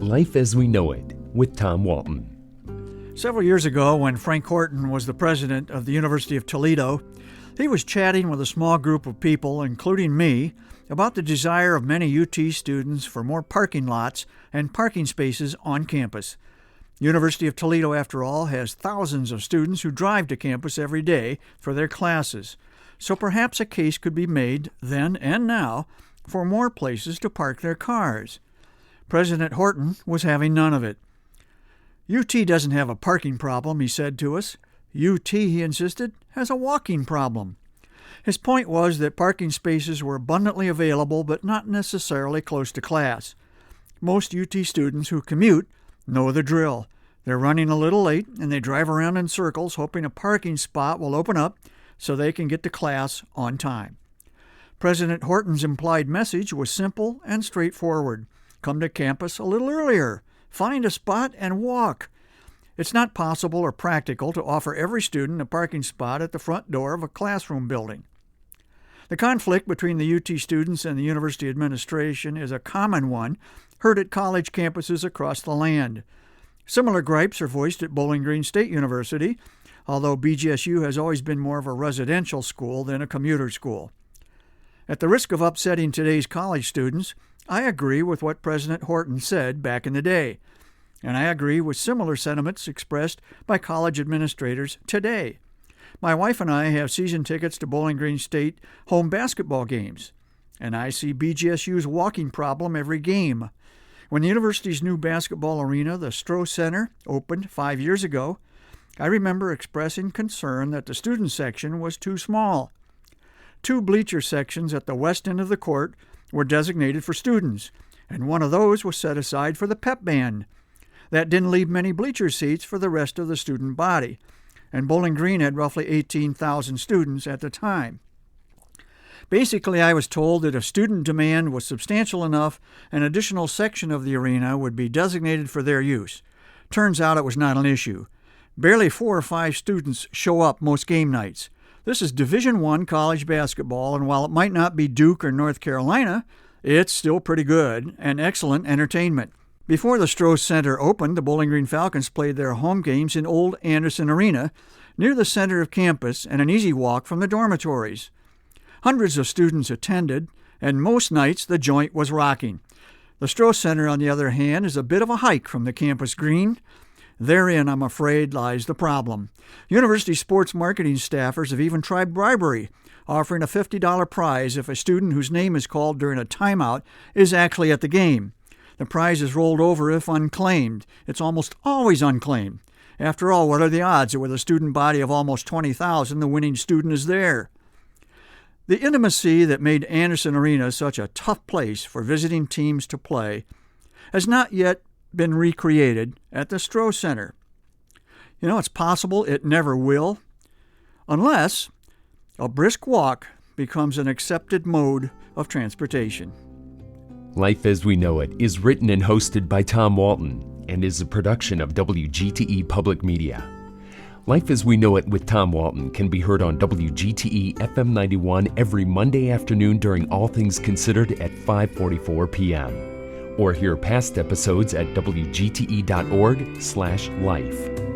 Life as We Know It with Tom Walton. Several years ago, when Frank Horton was the president of the University of Toledo, he was chatting with a small group of people, including me, about the desire of many UT students for more parking lots and parking spaces on campus. University of Toledo, after all, has thousands of students who drive to campus every day for their classes. So perhaps a case could be made, then and now, for more places to park their cars. President Horton was having none of it. UT doesn't have a parking problem, he said to us. UT, he insisted, has a walking problem. His point was that parking spaces were abundantly available, but not necessarily close to class. Most UT students who commute know the drill. They're running a little late, and they drive around in circles, hoping a parking spot will open up so they can get to class on time. President Horton's implied message was simple and straightforward. Come to campus a little earlier. Find a spot and walk. It's not possible or practical to offer every student a parking spot at the front door of a classroom building. The conflict between the UT students and the university administration is a common one heard at college campuses across the land. Similar gripes are voiced at Bowling Green State University, although BGSU has always been more of a residential school than a commuter school. At the risk of upsetting today's college students, I agree with what President Horton said back in the day, and I agree with similar sentiments expressed by college administrators today. My wife and I have season tickets to Bowling Green State home basketball games, and I see BGSU's walking problem every game. When the university's new basketball arena, the Stroh Center, opened 5 years ago, I remember expressing concern that the student section was too small. 2 bleacher sections at the west end of the court were designated for students, and one of those was set aside for the pep band. That didn't leave many bleacher seats for the rest of the student body, and Bowling Green had roughly 18,000 students at the time. Basically, I was told that if student demand was substantial enough, an additional section of the arena would be designated for their use. Turns out it was not an issue. Barely 4 or 5 students show up most game nights. This is Division I college basketball, and while it might not be Duke or North Carolina, it's still pretty good and excellent entertainment. Before the Stroh Center opened, the Bowling Green Falcons played their home games in Old Anderson Arena, near the center of campus and an easy walk from the dormitories. Hundreds of students attended, and most nights the joint was rocking. The Stroh Center, on the other hand, is a bit of a hike from the campus green. Therein, I'm afraid, lies the problem. University sports marketing staffers have even tried bribery, offering a $50 prize if a student whose name is called during a timeout is actually at the game. The prize is rolled over if unclaimed. It's almost always unclaimed. After all, what are the odds that with a student body of almost 20,000, the winning student is there? The intimacy that made Anderson Arena such a tough place for visiting teams to play has not yet been recreated at the Stroh Center. It's possible it never will, unless a brisk walk becomes an accepted mode of transportation. Life as We Know It is written and hosted by Tom Walton and is a production of WGTE Public Media. Life as We Know It with Tom Walton can be heard on WGTE FM 91 every Monday afternoon during All Things Considered at 5:44 p.m. or hear past episodes at wgte.org/life.